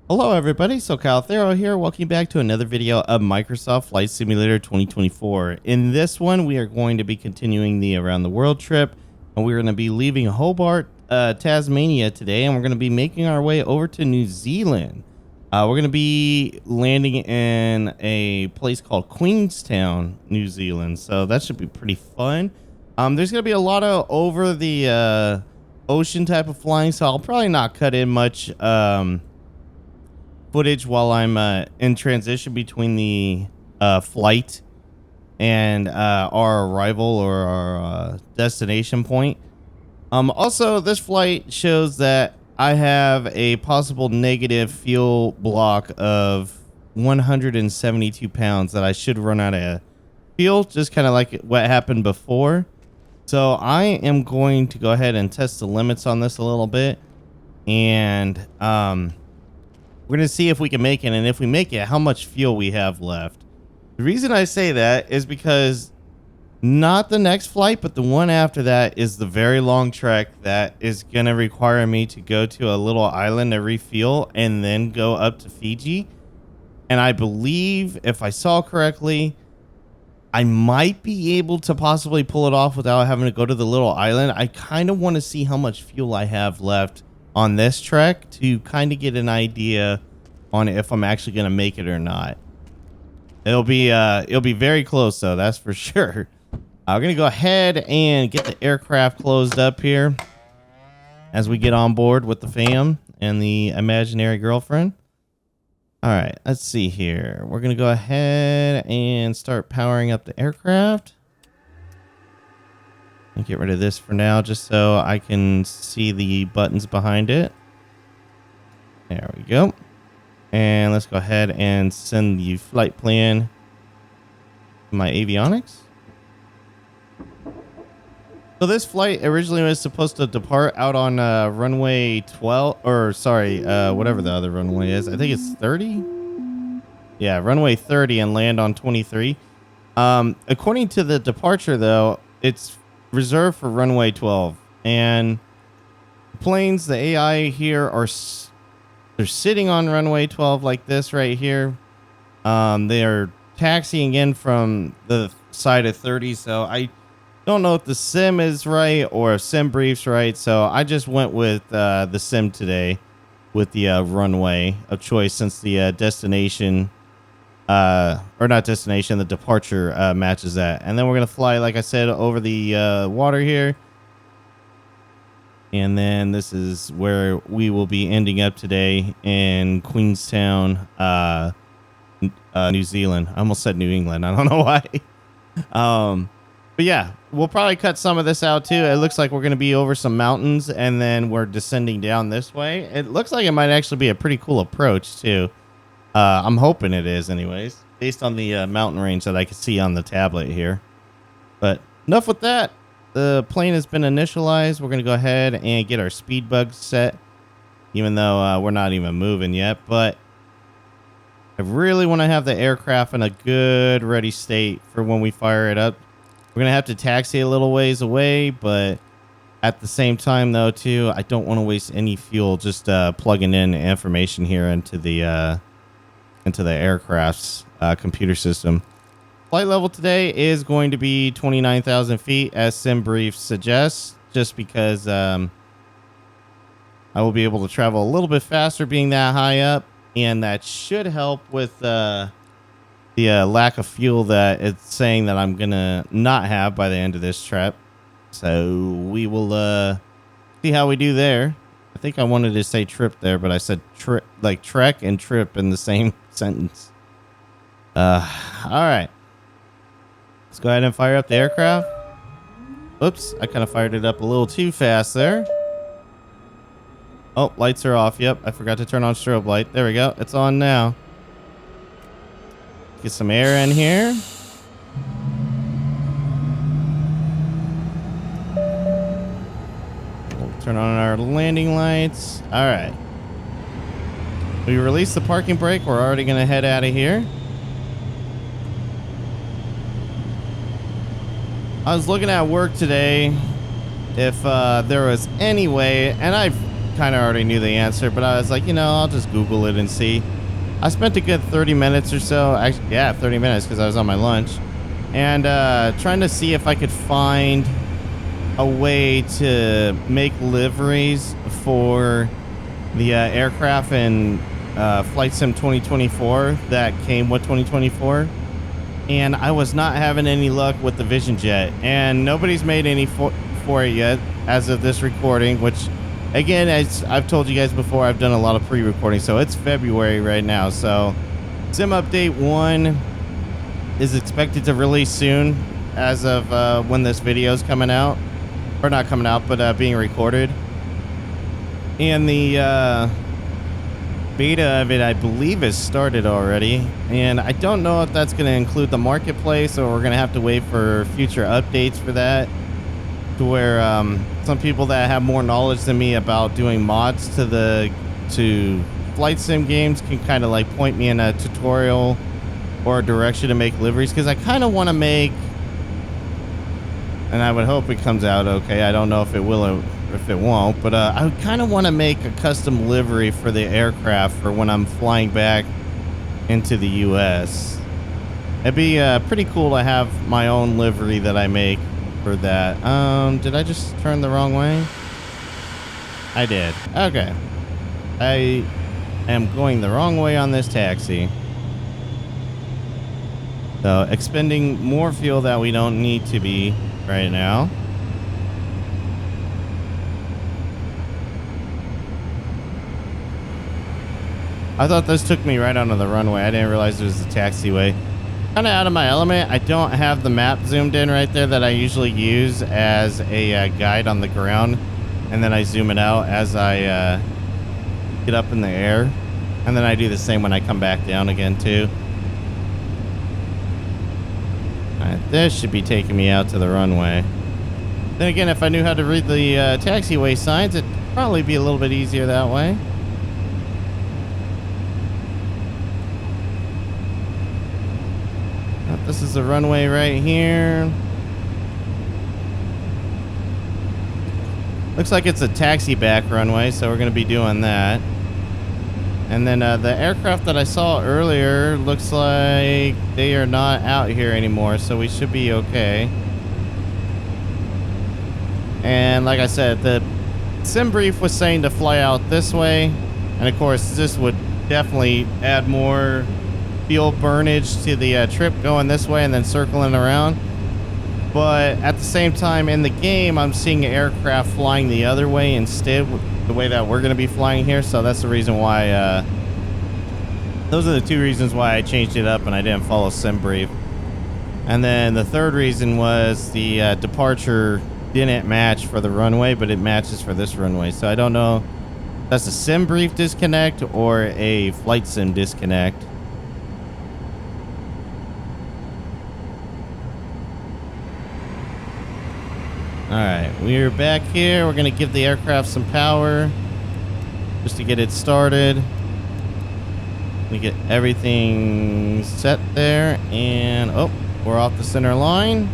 Hello everybody, socalthero here. Welcome back to another video of Microsoft Flight Simulator 2024. In this one, we are going to be continuing the around the world trip, and we're going to be leaving Hobart, Tasmania today, and we're going to be making our way over to New Zealand. We're going to be landing in a place called Queenstown, New Zealand, so that should be pretty fun. There's going to be a lot of over the ocean type of flying, so I'll probably not cut in much footage while I'm in transition between the flight and our arrival or our destination point. Also, this flight shows that I have a possible negative fuel block of 172 pounds that I should run out of fuel, just kind of like what happened before. So I am going to go ahead and test the limits on this a little bit, and we're going to see if we can make it, and if we make it, how much fuel we have left. The reason I say that is because not the next flight, but the one after that is the very long trek that is going to require me to go to a little island to refuel and then go up to Fiji. And I believe, if I saw correctly, I might be able to possibly pull it off without having to go to the little island. I kind of want to see how much fuel I have left on this trek to kind of get an idea on if I'm actually going to make it or not. It'll be very close though, that's for sure. I'm going to go ahead and get the aircraft closed up here as we get on board with the fam and the imaginary girlfriend. All right, let's see here. We're going to go ahead and start powering up the aircraft. And get rid of this for now, just so I can see the buttons behind it. There we go. And let's go ahead and send the flight plan to my avionics. So this flight originally was supposed to depart out on runway 12, or sorry, whatever the other runway is. I think it's 30. Yeah, runway 30 and land on 23. According to the departure, though, it's reserved for runway 12, and planes, the AI here they're sitting on runway 12 like this right here. They are taxiing in from the side of 30, so I don't know if the sim is right or if sim brief's right, so I just went with the sim today with the runway of choice, since the destination or not destination, the departure matches that. And then we're gonna fly, like I said, over the water here, and then this is where we will be ending up today, in Queenstown, New Zealand. I almost said New England, I don't know why. But yeah, we'll probably cut some of this out too. It looks like we're gonna be over some mountains, and then we're descending down this way. It looks like it might actually be a pretty cool approach too. I'm hoping it is anyways, based on the mountain range that I can see on the tablet here. But enough with that. The plane has been initialized. We're going to go ahead and get our speed bugs set, even though we're not even moving yet. But I really want to have the aircraft in a good ready state for when we fire it up. We're going to have to taxi a little ways away, but at the same time, though, too, I don't want to waste any fuel just plugging in information here into the aircraft's computer system. Flight level today is going to be 29,000 feet, as SimBrief suggests, just because I will be able to travel a little bit faster being that high up, and that should help with the lack of fuel that it's saying that I'm gonna not have by the end of this trip. So we will see how we do there. I think I wanted to say trip there, but I said like trek and trip in the same sentence. All right. Let's go ahead and fire up the aircraft. Oops, I kind of fired it up a little too fast there. Oh, lights are off. Yep, I forgot to turn on strobe light. There we go. It's on now. Get some air in here. Turn on our landing lights. All right. We released the parking brake. We're already going to head out of here. I was looking at work today if there was any way, and I've kind of already knew the answer, but I was like, I'll just Google it and see. I spent a good 30 minutes or so. Actually, yeah, 30 minutes because I was on my lunch. And trying to see if I could find a way to make liveries for the aircraft in Flight Sim 2024 that came with 2024. And I was not having any luck with the Vision Jet. And nobody's made any for it yet as of this recording, which, again, as I've told you guys before, I've done a lot of pre-recording. So it's February right now. So Sim Update 1 is expected to release soon as of when this video is coming out. Or not coming out, but being recorded. And the beta of it, I believe, has started already. And I don't know if that's going to include the marketplace, or we're going to have to wait for future updates for that. To where some people that have more knowledge than me about doing mods to flight sim games can kind of like point me in a tutorial or a direction to make liveries, because I kind of want to make, and I would hope it comes out okay. I don't know if it will or if it won't, but I kind of want to make a custom livery for the aircraft for when I'm flying back into the U.S. It'd be pretty cool to have my own livery that I make for that. Did I just turn the wrong way? I did. Okay. I am going the wrong way on this taxi. So, expending more fuel that we don't need to be right now. I thought this took me right onto the runway. I didn't realize it was the taxiway. Kind of out of my element. I don't have the map zoomed in right there that I usually use as a guide on the ground. And then I zoom it out as I get up in the air. And then I do the same when I come back down again too. This should be taking me out to the runway. Then again, if I knew how to read the taxiway signs, it'd probably be a little bit easier that way. This is the runway right here. Looks like it's a taxi back runway, so we're going to be doing that. And then the aircraft that I saw earlier looks like they are not out here anymore, so we should be okay. And like I said, the sim brief was saying to fly out this way. And of course, this would definitely add more fuel burnage to the trip going this way and then circling around. But at the same time in the game, I'm seeing aircraft flying the other way instead, the way that we're going to be flying here. So that's the reason why, those are the two reasons why I changed it up and I didn't follow sim brief. And then the third reason was the departure didn't match for the runway, but it matches for this runway. So I don't know if that's a sim brief disconnect or a flight sim disconnect. Alright, we're back here. We're going to give the aircraft some power just to get it started. We get everything set there, and oh, we're off the center line.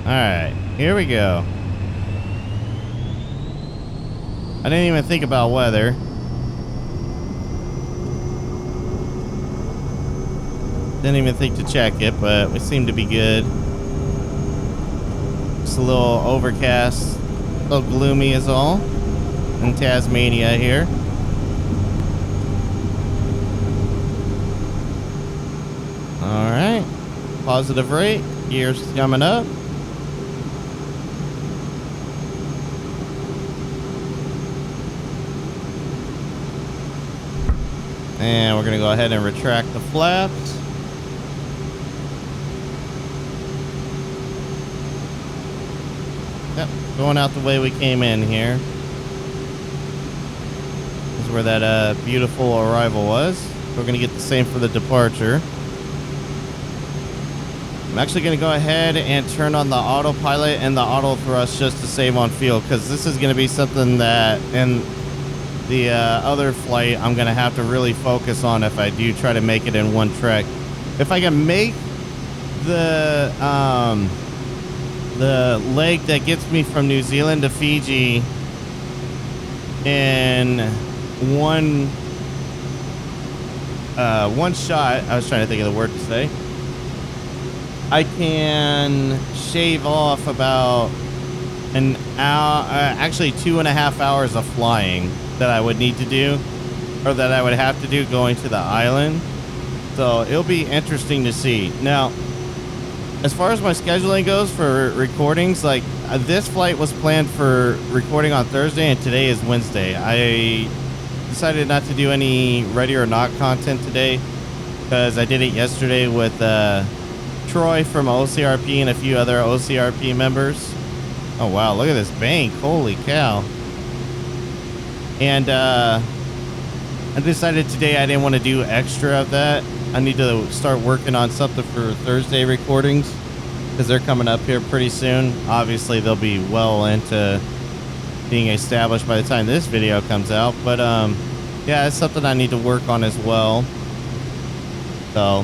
Alright, here we go. I didn't even think about weather. Didn't even think to check it, but we seem to be good. Just a little overcast, a little gloomy is all in Tasmania here. Alright, positive rate, gears coming up. And we're going to go ahead and retract the flaps. Yep, going out the way we came in here. This is where that beautiful arrival was. We're going to get the same for the departure. I'm actually going to go ahead and turn on the autopilot and the auto thrust just to save on fuel, because this is going to be something that in the other flight I'm going to have to really focus on if I do try to make it in one trek. If I can make the leg that gets me from New Zealand to Fiji in one one shot. I was trying to think of the word to say. I can shave off about an hour, actually 2.5 hours of flying that I would need to do, or that I would have to do going to the island. So it'll be interesting to see. Now, as far as my scheduling goes for recordings, like this flight was planned for recording on Thursday, and today is Wednesday. I decided not to do any Ready or Not content today because I did it yesterday with Troy from OCRP and a few other OCRP members. Oh wow, look at this bank, holy cow. And I decided today I didn't want to do extra of that. I need to start working on something for Thursday recordings because they're coming up here pretty soon. Obviously they'll be well into being established by the time this video comes out, but yeah, it's something I need to work on as well. So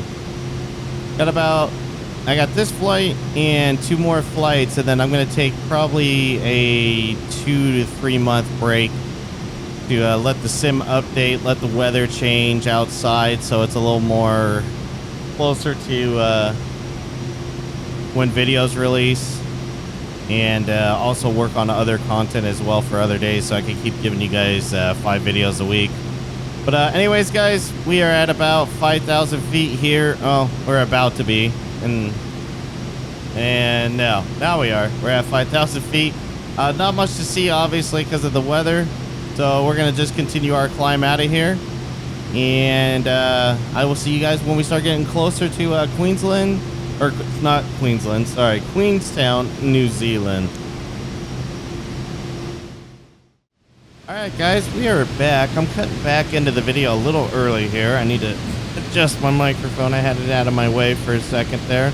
I got this flight and 2 more flights, and then I'm going to take probably a 2 to 3 month break to let the sim update, let the weather change outside so it's a little more closer to when videos release, and also work on other content as well for other days so I can keep giving you guys 5 videos a week. But anyways, guys, we are at about 5,000 feet here. Oh, we're about to be. And now we are. We're at 5,000 feet. Not much to see, obviously, because of the weather. So we're going to just continue our climb out of here. And I will see you guys when we start getting closer to Queensland. Or not Queensland, sorry. Queenstown, New Zealand. Alright, guys, we are back. I'm cutting back into the video a little early here. I need to adjust my microphone. I had it out of my way for a second there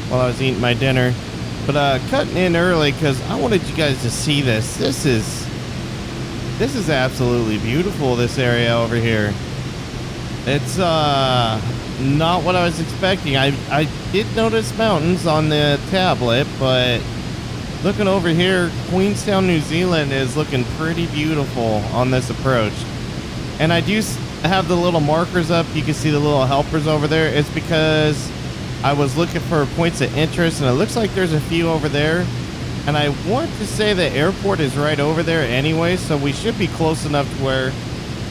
while I was eating my dinner. But cutting in early because I wanted you guys to see this. This is absolutely beautiful, this area over here. It's not what I was expecting. I did notice mountains on the tablet, but looking over here, Queenstown, New Zealand is looking pretty beautiful on this approach. And I do have the little markers up. You can see the little helpers over there. It's because I was looking for points of interest, and it looks like there's a few over there. And I want to say the airport is right over there anyway, so we should be close enough to where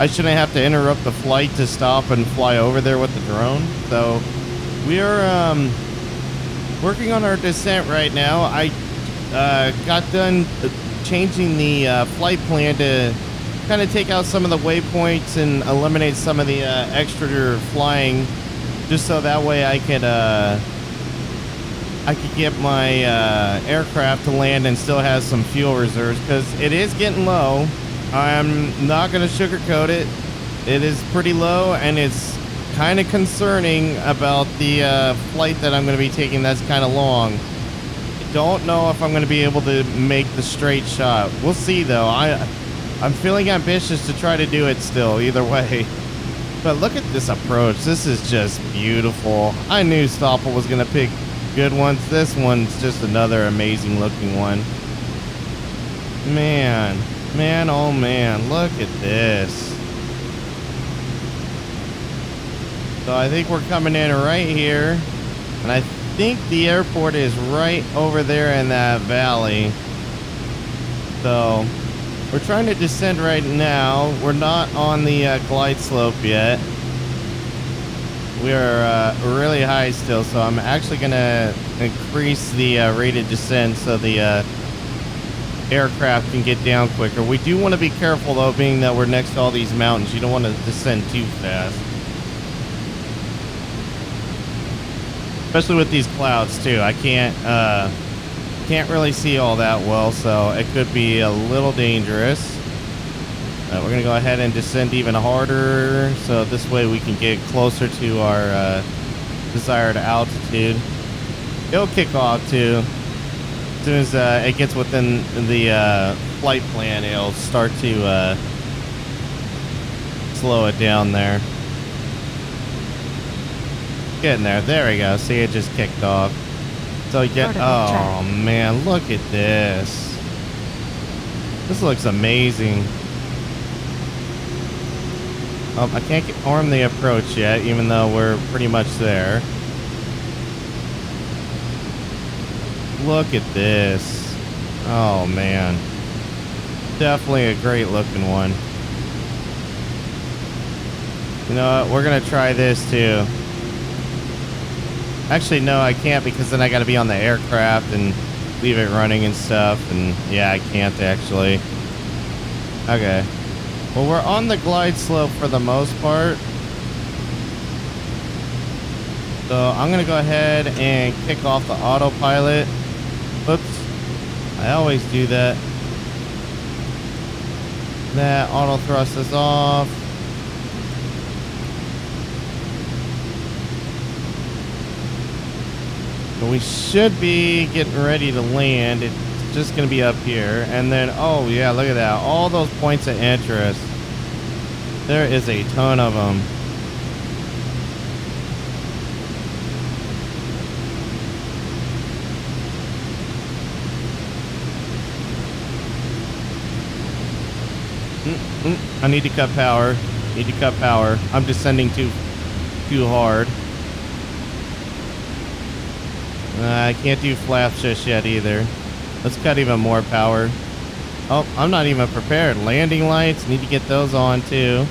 I shouldn't have to interrupt the flight to stop and fly over there with the drone. So we are working on our descent right now. I got done changing the flight plan to kind of take out some of the waypoints and eliminate some of the extra flying, just so that way I could get my aircraft to land and still have some fuel reserves, because it is getting low. I'm not going to sugarcoat it. It is pretty low, and it's kind of concerning about the flight that I'm going to be taking that's kind of long. Don't know if I'm going to be able to make the straight shot. We'll see, though. I'm feeling ambitious to try to do it still, either way. But look at this approach. This is just beautiful. I knew Stoppel was going to pick good ones. This one's just another amazing looking one. Man, oh man, look at this. So I think we're coming in right here, and I think the airport is right over there in that valley. So we're trying to descend right now. We're not on the glide slope yet. We are really high still, so I'm actually going to increase the rated descent so the aircraft can get down quicker. We do want to be careful, though, being that we're next to all these mountains. You don't want to descend too fast. Especially with these clouds too. I can't really see all that well, so it could be a little dangerous. We're gonna go ahead and descend even harder, so this way we can get closer to our desired altitude. It'll kick off too. As soon as it gets within the flight plan, it'll start to slow it down there. Getting there. There we go. See, it just kicked off. So you get. Oh man, look at this. This looks amazing. I can't arm the approach yet, even though we're pretty much there. Look at this. Oh, man. Definitely a great looking one. You know what? We're going to try this too. Actually, no, I can't because then I got to be on the aircraft and leave it running and stuff. And yeah, I can't actually. Okay. Well, we're on the glide slope for the most part. So I'm going to go ahead and kick off the autopilot. Oops. I always do that. That auto thrust is off. So we should be getting ready to land. It's just going to be up here. And then, oh yeah, look at that. All those points of interest. There is a ton of them. I need to cut power. I'm descending too hard. I can't do flaps just yet either. Let's cut even more power. Oh, I'm not even prepared. Landing lights, need to get those on too.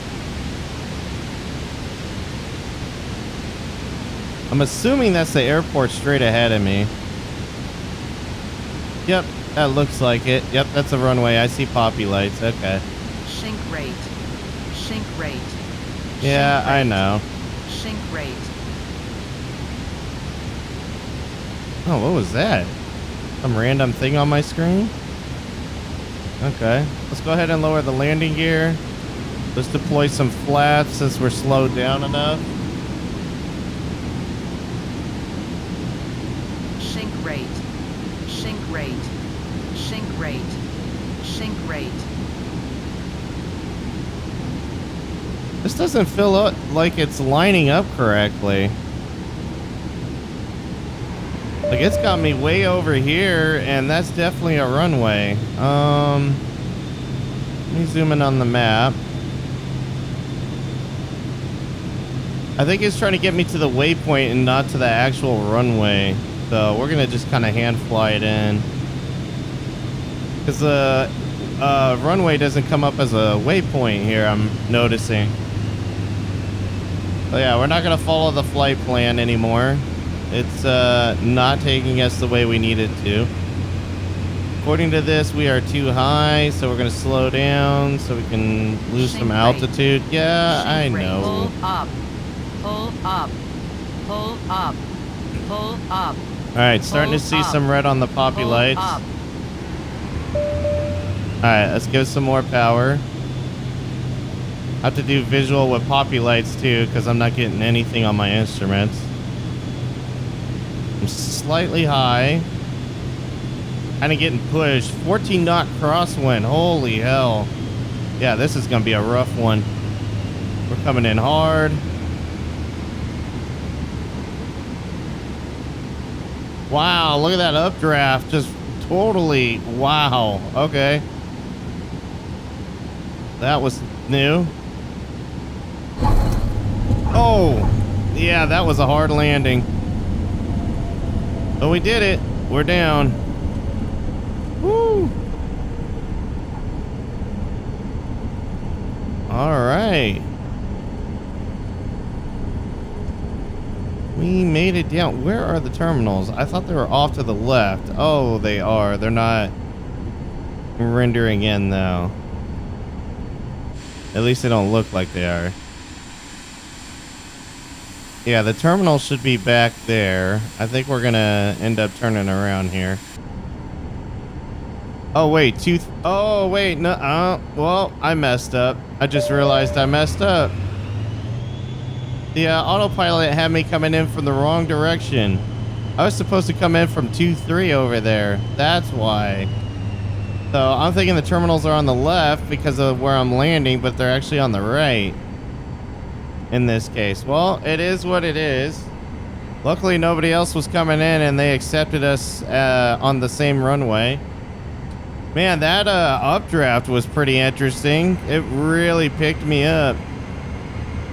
I'm assuming that's the airport straight ahead of me. Yep, that looks like it. Yep, that's a runway. I see poppy lights. Okay. Sink rate. Sink rate. Yeah, I know. Sink rate. Oh, what was that? Some random thing on my screen? Okay. Let's go ahead and lower the landing gear. Let's deploy some flaps since we're slowed down enough. Sink rate. Sink rate. Sink rate. Sink rate. This doesn't feel like it's lining up correctly. Like, it's got me way over here, and that's definitely a runway. Let me zoom in on the map. I think it's trying to get me to the waypoint and not to the actual runway. So we're gonna just kind of hand fly it in. Because the runway doesn't come up as a waypoint here, I'm noticing. So yeah, we're not gonna follow the flight plan anymore. It's not taking us the way we need it to. According to this, we are too high, so we're going to slow down so we can lose some altitude. Yeah, I know. Pull up. Pull up. Pull up. Pull up. All right, starting to see some red on the poppy lights. All right, let's give it some more power. I have to do visual with poppy lights too because I'm not getting anything on my instruments. I'm slightly high. Kind of getting pushed. 14 knot crosswind. Holy hell. Yeah, this is going to be a rough one. We're coming in hard. Wow, look at that updraft. Just totally. Wow. Okay. That was new. Oh, yeah, that was a hard landing. But we did it. We're down. Woo. All right. We made it down. Where are the terminals? I thought they were off to the left. Oh, they are. They're not rendering in, though. At least they don't look like they are. Yeah, the terminal should be back there. I think we're gonna end up turning around here. Oh wait, oh wait, no, well, I messed up. I just realized I messed up. The autopilot had me coming in from the wrong direction. I was supposed to come in from 2-3 over there. That's why. So I'm thinking the terminals are on the left because of where I'm landing, but they're actually on the right. In this case. Well, it is what it is. Luckily, nobody else was coming in and they accepted us on the same runway. Man, that updraft was pretty interesting. It really picked me up.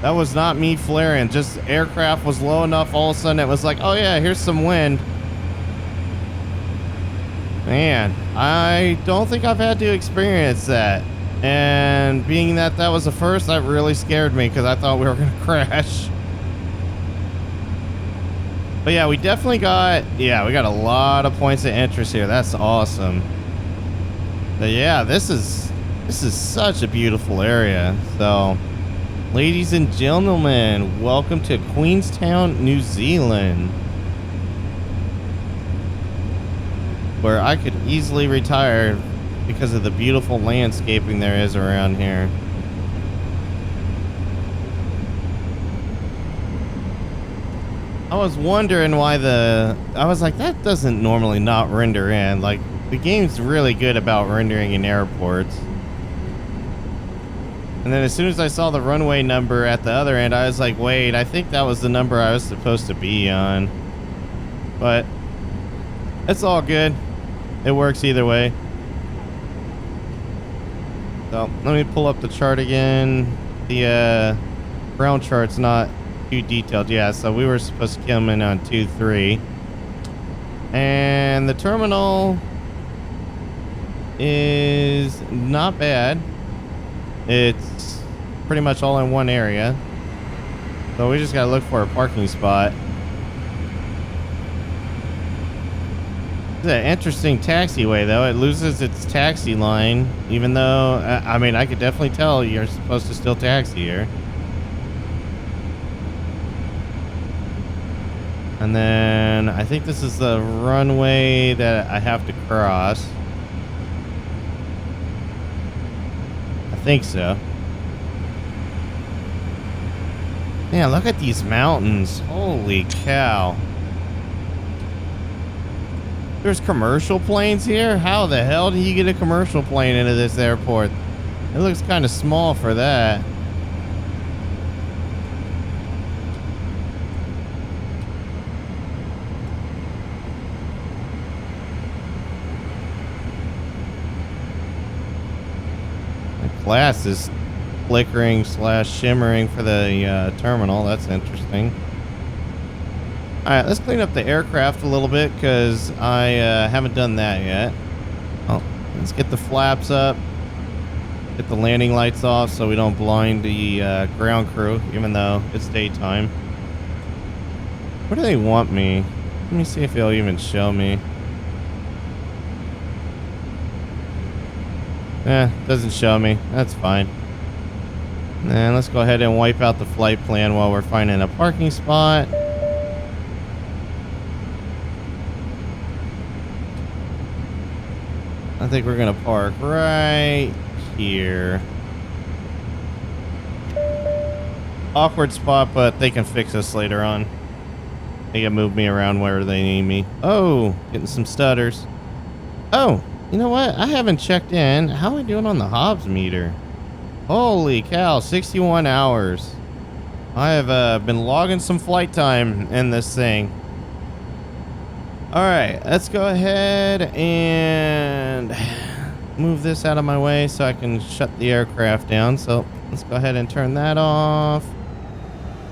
That was not me flaring. Just aircraft was low enough. All of a sudden it was like, oh yeah, here's some wind. Man, I don't think I've had to experience that. And being that that was the first, that really scared me because I thought we were going to crash. But yeah, we definitely got, we got a lot of points of interest here. That's awesome. But yeah, this is such a beautiful area. So, ladies and gentlemen, welcome to Queenstown, New Zealand, where I could easily retire because of the beautiful landscaping there is around here. I was wondering why I was like, that doesn't normally not render in. Like, the game's really good about rendering in airports. And then as soon as I saw the runway number at the other end, I was like, wait, I think that was the number I was supposed to be on. But it's all good. It works either way. So let me pull up the chart again. The ground chart's not too detailed. Yeah, so we were supposed to come in on 2-3. And the terminal is not bad. It's pretty much all in one area. So we just gotta look for a parking spot. It's an interesting taxiway, though. It loses its taxi line, even though, I mean, I could definitely tell you're supposed to still taxi here. And then I think this is the runway that I have to cross. I think so. Man, look at these mountains. Holy cow. There's commercial planes here? How the hell do you get a commercial plane into this airport? It looks kind of small for that. The glass is flickering / shimmering for the terminal. That's interesting. Alright, let's clean up the aircraft a little bit because I haven't done that yet. Oh, let's get the flaps up. Get the landing lights off so we don't blind the ground crew, even though it's daytime. Where do they want me? Let me see if they'll even show me. Doesn't show me. That's fine. And let's go ahead and wipe out the flight plan while we're finding a parking spot. I think we're gonna park right here. Awkward spot, but they can fix us later on. They can move me around where they need me. Oh, getting some stutters. Oh, you know what? I haven't checked in. How are we doing on the Hobbs meter? Holy cow, 61 hours. I have been logging some flight time in this thing. Alright, let's go ahead and move this out of my way so I can shut the aircraft down. So let's go ahead and turn that off.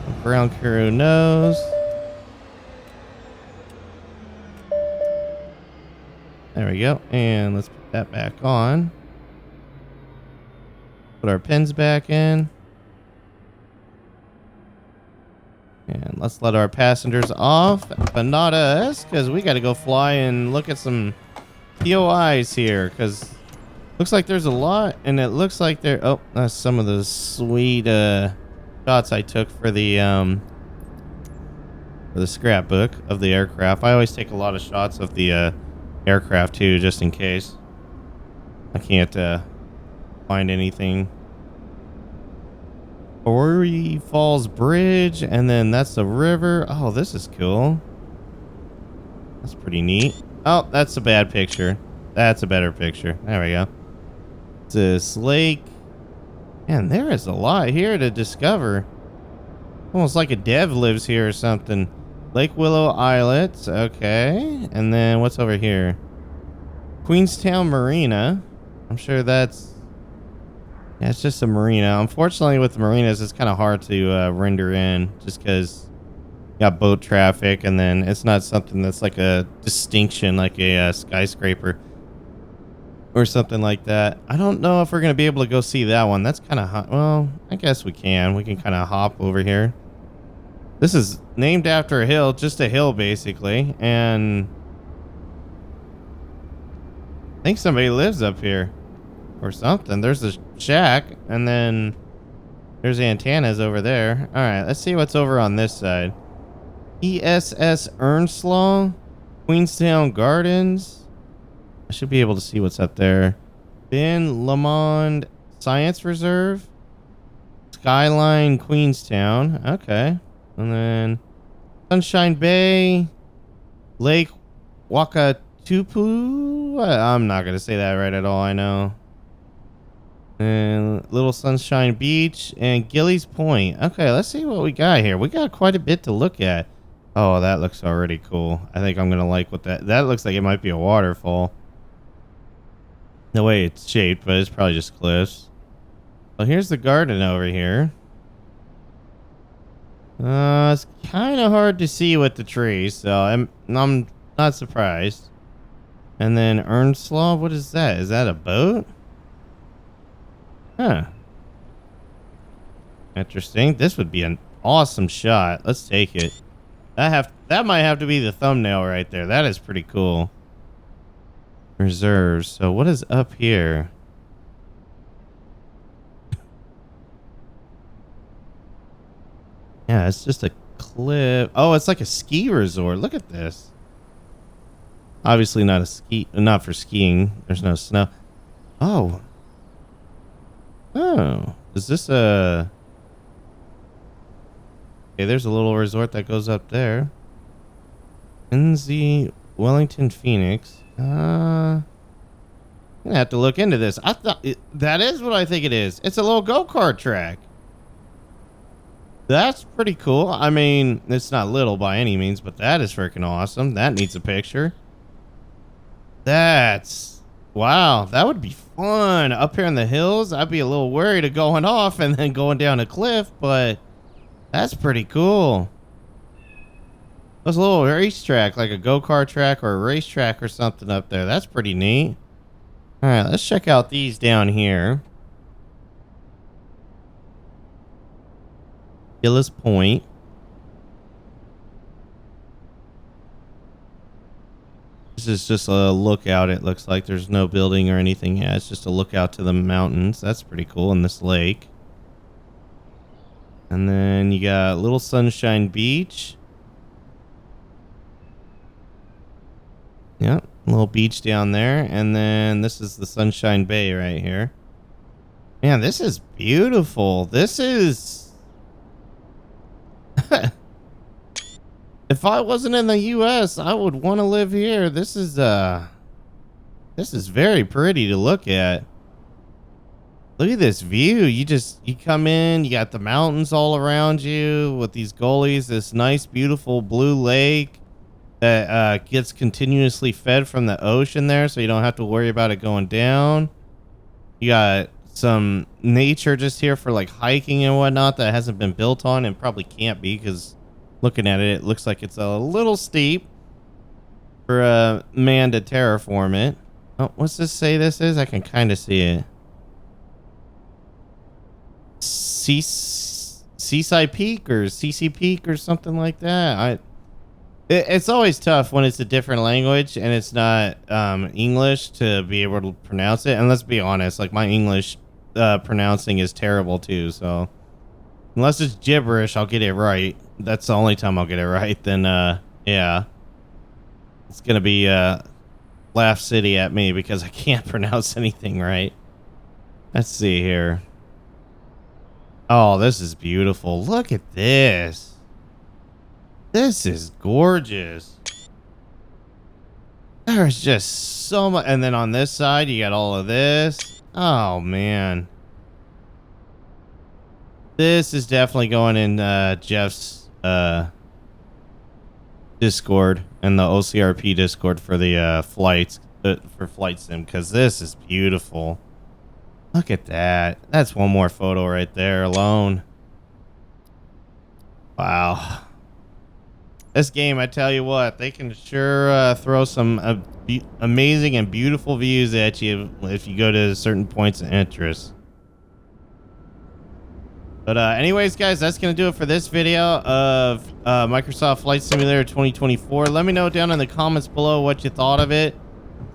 The ground crew knows. There we go. And let's put that back on. Put our pins back in. And let's let our passengers off, but not us, because we got to go fly and look at some POIs here, because looks like there's a lot, and it looks like there... Oh, that's some of the sweet shots I took for the scrapbook of the aircraft. I always take a lot of shots of the aircraft, too, just in case. I can't find anything. Ori Falls Bridge, and then that's the river. Oh, this is cool. That's pretty neat. Oh, that's a bad picture. That's a better picture. There we go. This lake. Man, there is a lot here to discover. Almost like a dev lives here or something. Lake Willow Islets. Okay. And then what's over here? Queenstown Marina. I'm sure that's Yeah, it's just a marina. Unfortunately, with the marinas, it's kind of hard to render in just because you got boat traffic, and then it's not something that's like a distinction, like a skyscraper or something like that. I don't know if we're gonna be able to go see that one. That's kind of hot. Well, I guess we can. We can kind of hop over here. This is named after a hill, just a hill basically, and I think somebody lives up here or something. There's a shack, and then there's antennas over there. All right, let's see what's over on this side. ESS Earnslaw, Queenstown Gardens. I should be able to see what's up there. Ben Lamond Science Reserve, Skyline Queenstown. Okay. And then Sunshine Bay, Lake Wakatupu. I'm not going to say that right at all, I know. And Little Sunshine Beach and Gillies Point. Okay, let's see what we got here. We got quite a bit to look at. Oh, that looks already cool. I think I'm going to like what that looks like. It might be a waterfall. The way it's shaped, but it's probably just cliffs. Well, here's the garden over here. It's kind of hard to see with the trees, so I'm not surprised. And then Earnslaw, what is that? Is that a boat? Huh. Interesting. This would be an awesome shot. Let's take it. That might have to be the thumbnail right there. That is pretty cool. Reserves. So what is up here? Yeah, it's just a cliff. Oh, it's like a ski resort. Look at this. Obviously not for skiing. There's no snow. Oh. Oh. Is this a... Okay, there's a little resort that goes up there. NZ Wellington Phoenix. I'm gonna have to look into this. That is what I think it is. It's a little go-kart track. That's pretty cool. I mean, it's not little by any means, but that is freaking awesome. That needs a picture. Wow, that would be fun. Up here in the hills, I'd be a little worried of going off and then going down a cliff, but that's pretty cool. There's a little racetrack, like a go-kart track or a racetrack or something up there. That's pretty neat. All right, let's check out these down here. Gillis Point. This is just a lookout. It looks like there's no building or anything. Yeah, it's just a lookout to the mountains. That's pretty cool. In this lake. And then you got Little Sunshine Beach. Yep, a little beach down there. And then this is the Sunshine Bay right here. Man, this is beautiful. This is... If I wasn't in the US, I would want to live here. This is very pretty to look at. Look at this view. You come in, you got the mountains all around you with these gullies, this nice beautiful blue lake that gets continuously fed from the ocean there, so you don't have to worry about it going down. You got some nature just here for like hiking and whatnot that hasn't been built on and probably can't be, because looking at it, it looks like it's a little steep for a man to terraform it. Oh, what's this say this is? I can kind of see it. Seaside Peak or CC Peak or something like that. It's always tough when it's a different language and it's not English to be able to pronounce it. And let's be honest, like my English pronouncing is terrible too. So unless it's gibberish, I'll get it right. That's the only time I'll get it right. Then yeah, it's gonna be Laugh City at me because I can't pronounce anything right. Let's see here. Oh, this is beautiful. Look at this. This is gorgeous. There's just so much. And then on this side, you got all of this. Oh, man. This is definitely going in Jeff's Discord and the OCRP Discord for the flights, for Flight Sim, because this is beautiful. Look at that. That's one more photo right there alone. Wow. This game, I tell you what, they can sure throw some amazing and beautiful views at you if you go to certain points of interest. But anyways, guys, that's going to do it for this video of Microsoft Flight Simulator 2024. Let me know down in the comments below what you thought of it.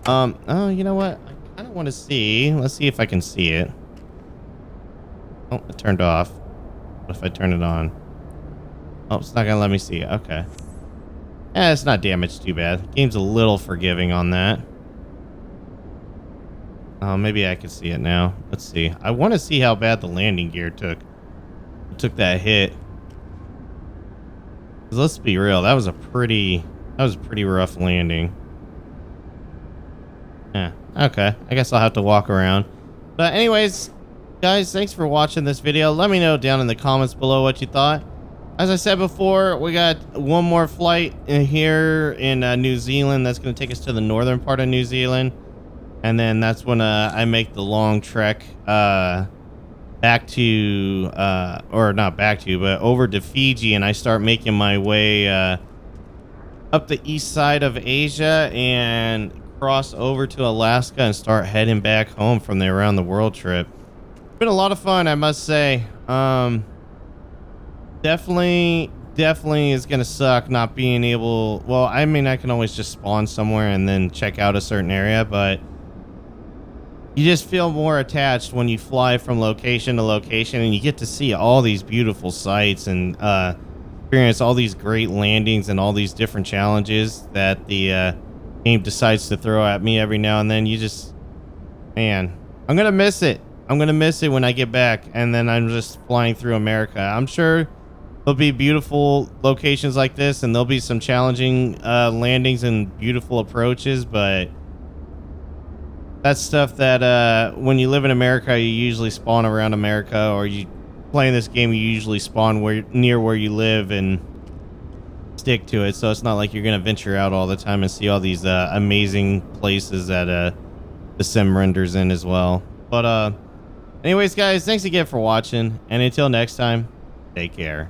Oh, you know what? I kind of want to see. Let's see if I can see it. Oh, it turned off. What if I turn it on? Oh, it's not going to let me see it. Okay. Yeah, it's not damaged too bad. The game's a little forgiving on that. Oh, maybe I can see it now. Let's see. I want to see how bad the landing gear took that hit. 'Cause let's be real, that was a pretty rough landing. Yeah, okay. I guess I'll have to walk around. But anyways, guys, thanks for watching this video. Let me know down in the comments below what you thought. As I said before, we got one more flight in here in New Zealand. That's going to take us to the northern part of New Zealand. And then that's when I make the long trek back to, or not back to, but over to Fiji. And I start making my way up the east side of Asia and cross over to Alaska and start heading back home from the around the world trip. It's been a lot of fun, I must say. Definitely is gonna suck not being able. Well, I mean, I can always just spawn somewhere and then check out a certain area, but you just feel more attached when you fly from location to location and you get to see all these beautiful sights and experience all these great landings and all these different challenges that the game decides to throw at me every now and then. You just, man, I'm gonna miss it. I'm gonna miss it when I get back, and then I'm just flying through America. I'm sure there'll be beautiful locations like this, and there'll be some challenging landings and beautiful approaches, but that's stuff that when you live in America, you usually spawn around America, or you play in this game, you usually spawn near where you live and stick to it. So it's not like you're going to venture out all the time and see all these amazing places that the sim renders in as well. But anyways, guys, thanks again for watching, and until next time, take care.